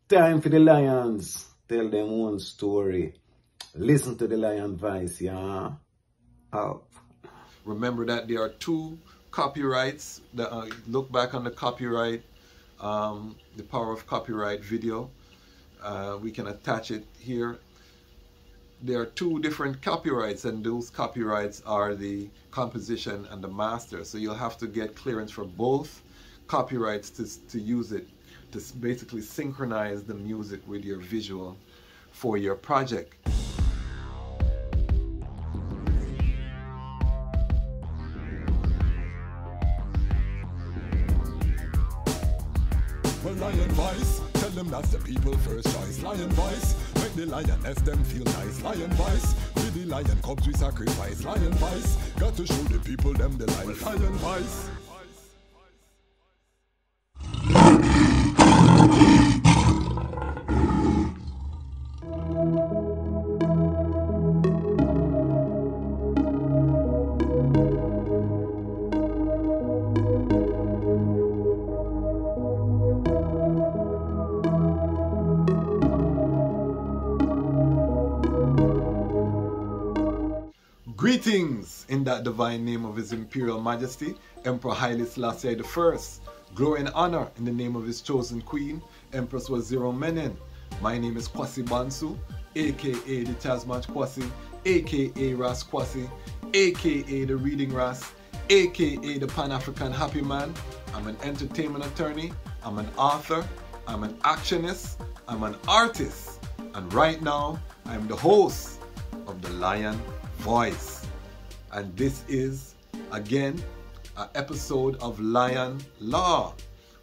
Time for the lions. Tell them one story. Listen to the lion voice, yeah. Up. Remember that there are 2 copyrights. Look back on the copyright, the power of copyright video. We can attach it here. There are 2 different copyrights, and those copyrights are the composition and the master. So you'll have to get clearance for both copyrights to use it, to basically synchronize the music with your visual for your project. Well, lion voice, tell them that's the people first choice. Lion voice, make the lioness them feel nice. Lion voice, with the lion cubs we sacrifice. Lion voice, got to show the people them the life. Lion voice. Greetings in that divine name of His Imperial Majesty, Emperor Haile Selassie I. Glory and honor in the name of His chosen Queen, Empress Waziri Menen. My name is Kwasi Bansu, aka Dejazmatch Kwasi, aka Ras Kwasi, aka the Reading Ras, aka the Panafrican Happy Man. I'm an entertainment attorney, I'm an author, I'm an actionist, I'm an artist, and right now I'm the host of the Lion Voice. And this is again an episode of Lion Law,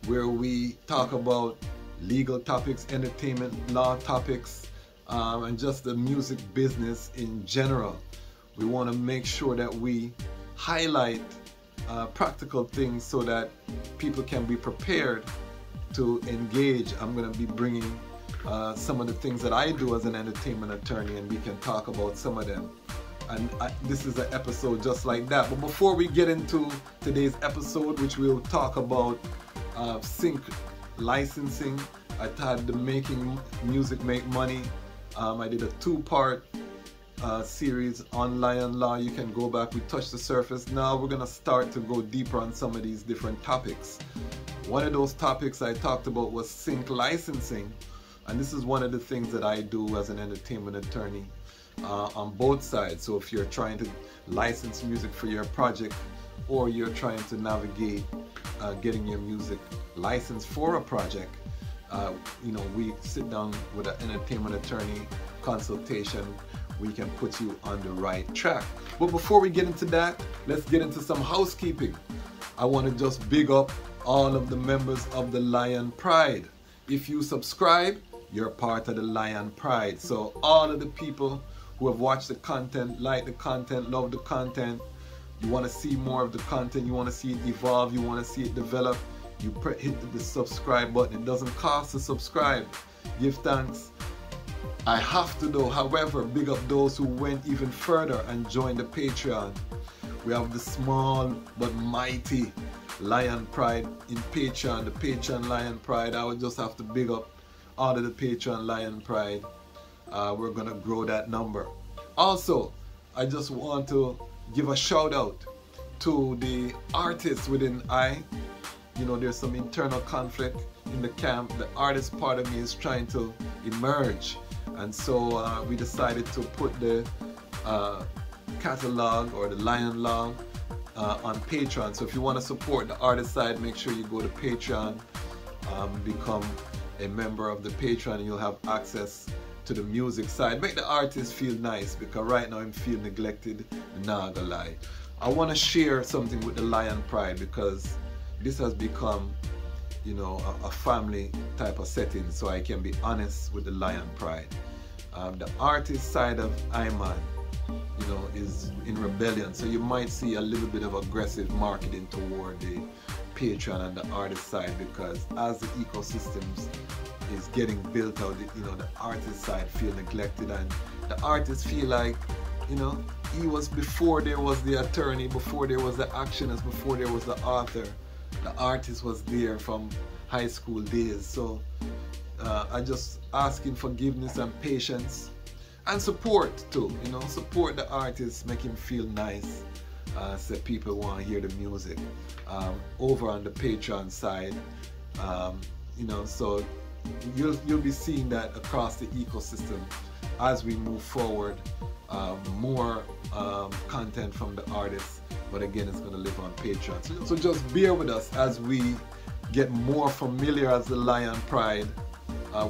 where we talk about legal topics, entertainment law topics, and just the music business in general. We want to make sure that we highlight practical things so that people can be prepared to engage. I'm going to be bringing some of the things that I do as an entertainment attorney, and we can talk about some of them. And this is an episode just like that. But before we get into today's episode, which we'll talk about sync licensing, I had the Making Music Make Money. I did a 2-part series on Lion Law. You can go back, we touched the surface. Now we're gonna start to go deeper on some of these different topics. One of those topics I talked about was sync licensing. And this is one of the things that I do as an entertainment attorney. On both sides. So if you're trying to license music for your project, or you're trying to navigate getting your music licensed for a project, you know, we sit down with an entertainment attorney consultation. We can put you on the right track. But before we get into that, let's get into some housekeeping. I want to just big up all of the members of the Lion Pride. If you subscribe, you're part of the Lion Pride. So all of the people who have watched the content, like the content, love the content, you want to see more of the content, you want to see it evolve, you want to see it develop, you hit the subscribe button. It doesn't cost to subscribe. Give thanks. I have to though, however, big up those who went even further and joined the Patreon. We have the small but mighty Lion Pride in Patreon, the Patreon Lion Pride. I would just have to big up all of the Patreon Lion Pride. We're gonna grow that number. Also, I just want to give a shout out to the artists within I. You know, there's some internal conflict in the camp. The artist part of me is trying to emerge, and so we decided to put the catalog or the Lion Log on Patreon. So if you want to support the artist side, make sure you go to Patreon, become a member of the Patreon, and you'll have access to the music side. Make the artist feel nice, because right now I'm feel neglected, not gonna lie. I want to share something with the Lion Pride, because this has become, you know, a family type of setting, so I can be honest with the Lion Pride. The artist side of Iman, you know, is in rebellion, so you might see a little bit of aggressive marketing toward the Patreon and the artist side, because as the ecosystems is getting built out, you know, the artist side feel neglected, and the artists feel like, you know, he was before there was the attorney, before there was the actionist, before there was the author. The artist was there from high school days. So I just asking forgiveness and patience and support too. You know, support the artist, make him feel nice. So people want to hear the music. Over on the Patreon side, you know, so you'll be seeing that across the ecosystem as we move forward. More content from the artists, but again, it's going to live on Patreon. So just bear with us as we get more familiar as the Lion Pride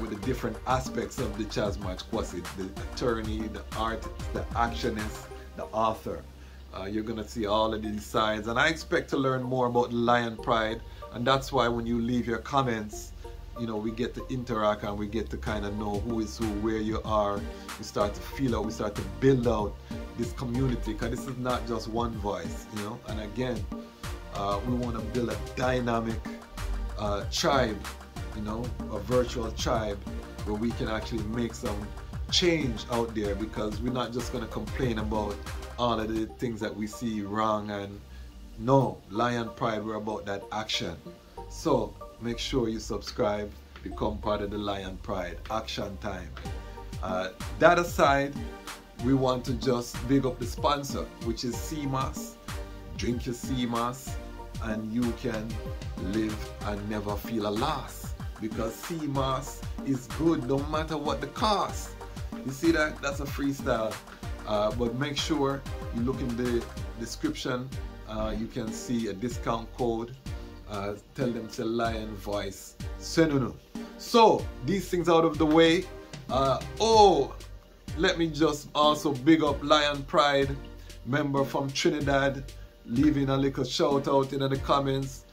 with the different aspects of the Dejazmatch Kwasi, the attorney, the artist, the actionist, the author. You're going to see all of these sides, and I expect to learn more about the Lion Pride, and that's why when you leave your comments, you know, we get to interact and we get to kind of know who is who, where you are. We start to feel out, we start to build out this community, because this is not just one voice, you know. And again, we want to build a dynamic tribe, you know, a virtual tribe where we can actually make some change out there, because we're not just going to complain about all of the things that we see wrong. And no, Lion Pride, we're about that action. So make sure you subscribe, become part of the Lion Pride. Action time. That aside, we want to just big up the sponsor, which is CMOS. Drink your CMOS and you can live and never feel a loss, because CMOS is good no matter what the cost. You see that? That's a freestyle. But make sure you look in the description. You can see a discount code. Tell them to Lion Voice. So these things out of the way. Let me just also big up Lion Pride, member from Trinidad, leaving a little shout out in the comments.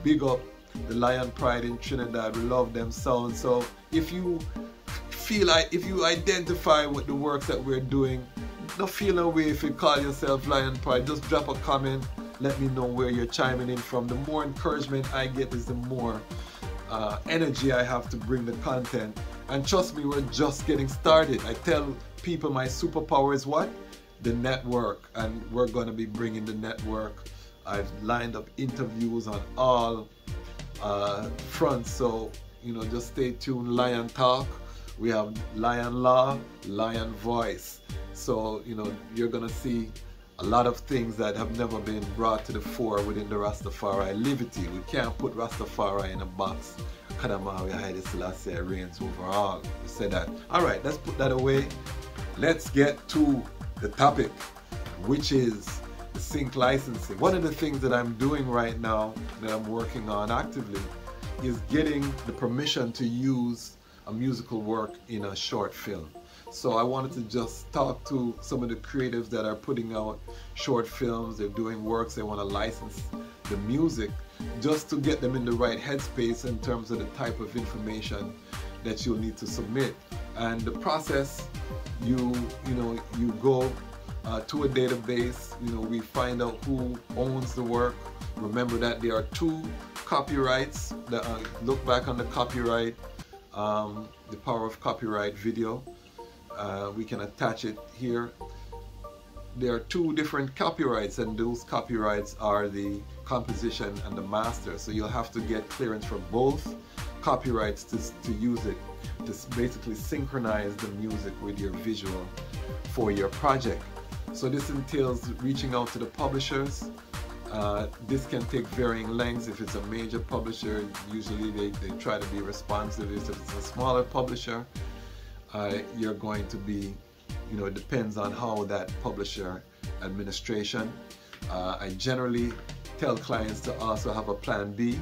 Big up the Lion Pride in Trinidad. We love them sound. So if you feel like, if you identify with the works that we're doing, don't feel no way if you call yourself Lion Pride. Just drop a comment. Let me know where you're chiming in from. The more encouragement I get is the more energy I have to bring the content. And trust me, we're just getting started. I tell people my superpower is what? The network. And we're going to be bringing the network. I've lined up interviews on all fronts. So, you know, just stay tuned. Lion Talk. We have Lion Law, Lion Voice. So, you know, you're going to see a lot of things that have never been brought to the fore within the Rastafari liberty. We can't put Rastafari in a box. Kadamawi Haile Selassie reigns over all. We said that. Alright, let's put that away. Let's get to the topic, which is the sync licensing. One of the things that I'm doing right now, that I'm working on actively, is getting the permission to use a musical work in a short film. So I wanted to just talk to some of the creatives that are putting out short films. They're doing works, they want to license the music, just to get them in the right headspace in terms of the type of information that you'll need to submit. And the process, you go to a database, we find out who owns the work. Remember that there are 2 copyrights. Look back on the copyright, the power of copyright video. We can attach it here. There are 2 different copyrights, and those copyrights are the composition and the master. So you'll have to get clearance for both copyrights to use it, to basically synchronize the music with your visual for your project. So this entails reaching out to the publishers. This can take varying lengths. If it's a major publisher, usually they try to be responsive. If it's a smaller publisher, you're going to be, it depends on how that publisher administration. I generally tell clients to also have a plan B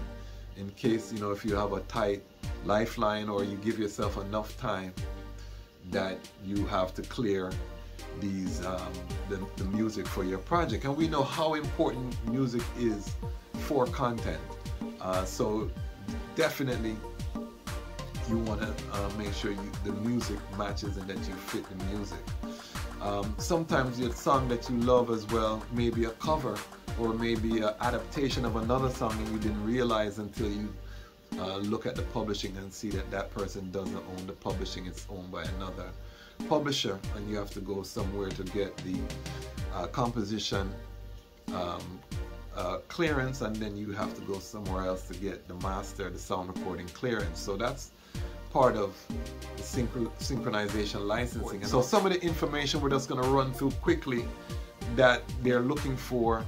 in case, if you have a tight lifeline, or you give yourself enough time that you have to clear these the music for your project. And we know how important music is for content. So definitely you want to make sure the music matches and that you fit the music. Sometimes your song that you love as well may be a cover, or maybe an adaptation of another song, and you didn't realize until you look at the publishing and see that that person doesn't own the publishing, it's owned by another publisher, and you have to go somewhere to get the composition clearance, and then you have to go somewhere else to get the master, the sound recording clearance. So that's part of the synchronization licensing. And so some of the information we're just going to run through quickly that they're looking for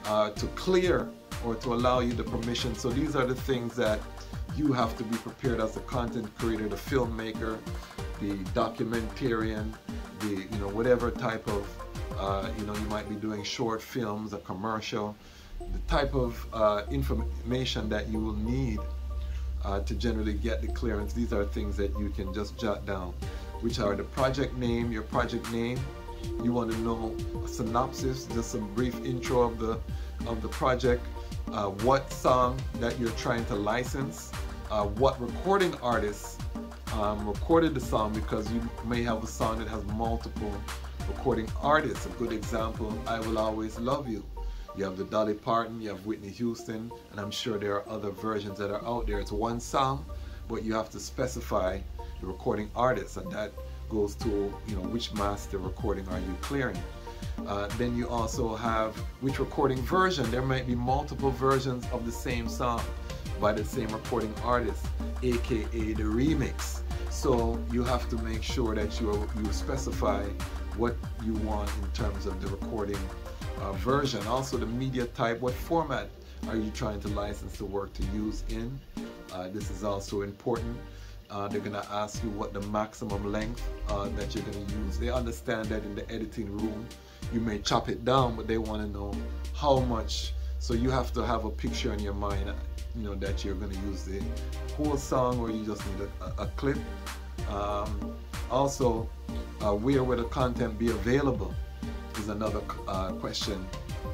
to clear or to allow you the permission. So these are the things that you have to be prepared as a content creator, the filmmaker, the documentarian, the whatever type of you might be doing short films, a commercial, the type of information that you will need to generally get the clearance. These are things that you can just jot down, which are the project name, your project name. You want to know a synopsis, just a brief intro of the project, what song that you're trying to license, what recording artist recorded the song, because you may have a song that has multiple recording artists. A good example, I Will Always Love You. You have the Dolly Parton, you have Whitney Houston, and I'm sure there are other versions that are out there. It's one song, but you have to specify the recording artist, and that goes to which master recording are you clearing. Then you also have which recording version. There might be multiple versions of the same song by the same recording artist, aka the remix. So you have to make sure that you specify what you want in terms of the recording version. Also the media type, what format are you trying to license the work to use in? This is also important. They're going to ask you what the maximum length that you're going to use. They understand that in the editing room you may chop it down, but they want to know how much. So you have to have a picture in your mind, that you're going to use the whole song, or you just need a clip. Also, where will the content be available is another question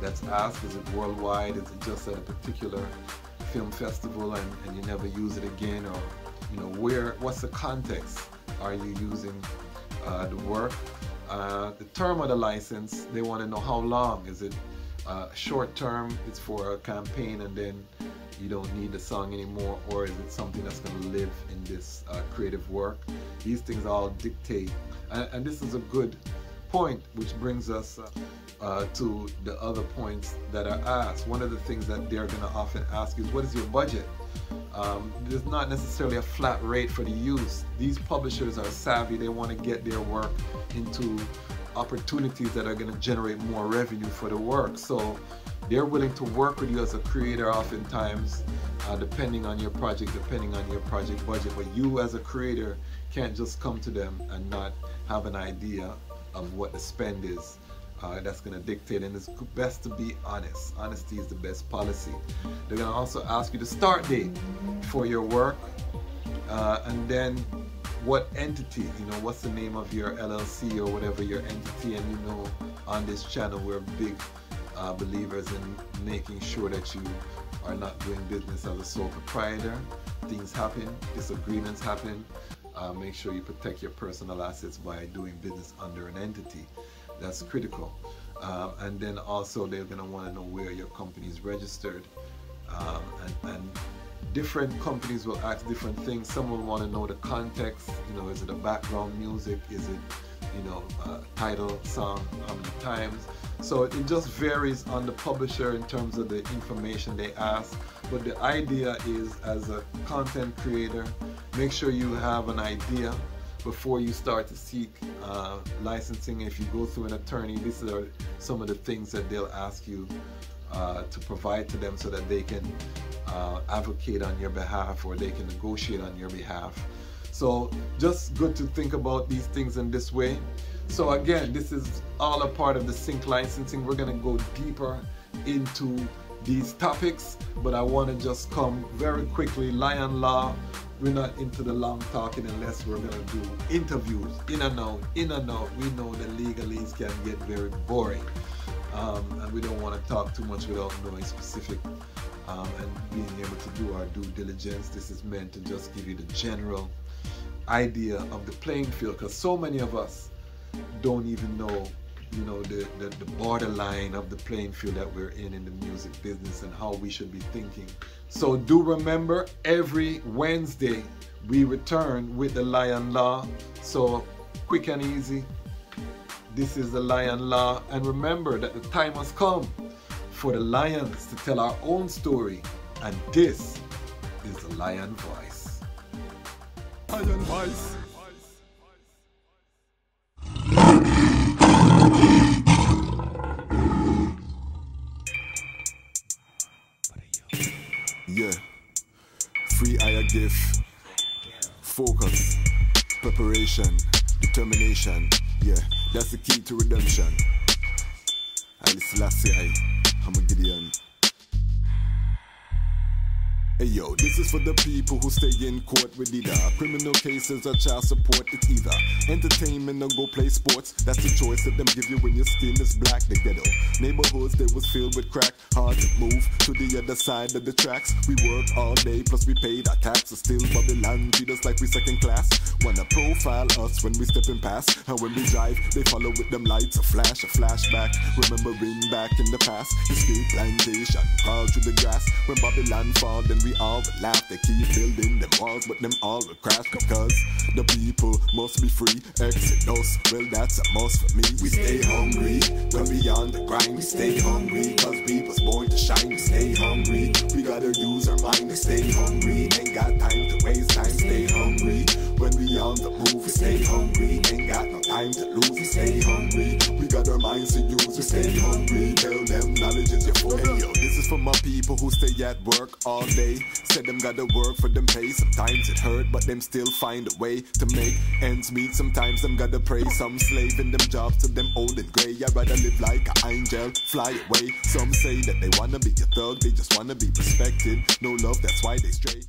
that's asked. Is it worldwide? Is it just at a particular film festival and you never use it again? Or what's the context? Are you using the work? The term of the license, they want to know how long. Is it short term, it's for a campaign and then you don't need the song anymore, or is it something that's going to live in this creative work? These things all dictate, and this is a good point, which brings us to the other points that are asked. One of the things that they're going to often ask is, what is your budget? There's not necessarily a flat rate for the use. These publishers are savvy. They want to get their work into opportunities that are going to generate more revenue for the work. So they're willing to work with you as a creator oftentimes, depending on your project, depending on your project budget. But you as a creator can't just come to them and not have an idea of what the spend is. That's going to dictate, and it's best to be honest. Honesty is the best policy. They're going to also ask you the start date for your work, and then what entity, what's the name of your LLC or whatever your entity. And on this channel we're big believers in making sure that you are not doing business as a sole proprietor. Things happen, disagreements happen. Make sure you protect your personal assets by doing business under an entity. That's critical. And then also they're going to want to know where your company is registered. And different companies will ask different things. Some will want to know the context. Is it a background music? Is it, title song? How many times? So it just varies on the publisher in terms of the information they ask. But the idea is, as a content creator, make sure you have an idea before you start to seek licensing. If you go through an attorney, these are some of the things that they'll ask you to provide to them so that they can advocate on your behalf, or they can negotiate on your behalf. So just good to think about these things in this way. So again, this is all a part of the sync licensing. We're going to go deeper into these topics, but I want to just come very quickly. Lion Law, we're not into the long talking unless we're going to do interviews, in and out, in and out. We know the legalese can get very boring, and we don't want to talk too much without knowing specific and being able to do our due diligence. This is meant to just give you the general idea of the playing field, because so many of us don't even know the borderline of the playing field that we're in the music business and how we should be thinking. So do remember, every Wednesday we return with the Lion Law. So quick and easy, this is the Lion Law. And remember that the time has come for the lions to tell our own story, and this is the Lion Voice. Lion Voice. Yeah. Free higher gift. Focus. Preparation. Determination. Yeah. That's the key to redemption. Haile Selassie, I'm a Gideon. Hey yo, this is for the people who stay in court with either criminal cases or child support. It's either entertainment or go play sports. That's the choice that them give you when your skin is black. The ghetto neighborhoods, they was filled with crack. Hard to move to the other side of the tracks. We work all day, plus we paid our taxes. Still Babylon treat us like we second class. Wanna profile us when we stepping past, and when we drive, they follow with them lights. A flashback, remembering back in the past. Escape plantation, crawl through the grass. When Babylon fall, then we all would laugh. They keep building them walls, but them all would crash, because the people must be free. Exodus, well that's a must for me. We stay hungry, when we on the grind. We stay hungry, cause we was born to shine. We stay hungry, we gotta use our mind. We stay hungry, ain't got time to waste time. Stay hungry, when we on the move. We stay hungry, ain't got no time to lose. We stay hungry, we got our minds to use. We stay hungry, tell them knowledge is your food. Hey yo, this is for my people who stay at work all day. Said them gotta work for them pay. Sometimes it hurt, but them still find a way to make ends meet. Sometimes them gotta pray. Some slave in them jobs till them old and grey. I'd rather live like an angel, fly away. Some say that they wanna be a thug, they just wanna be respected. No love, that's why they stray.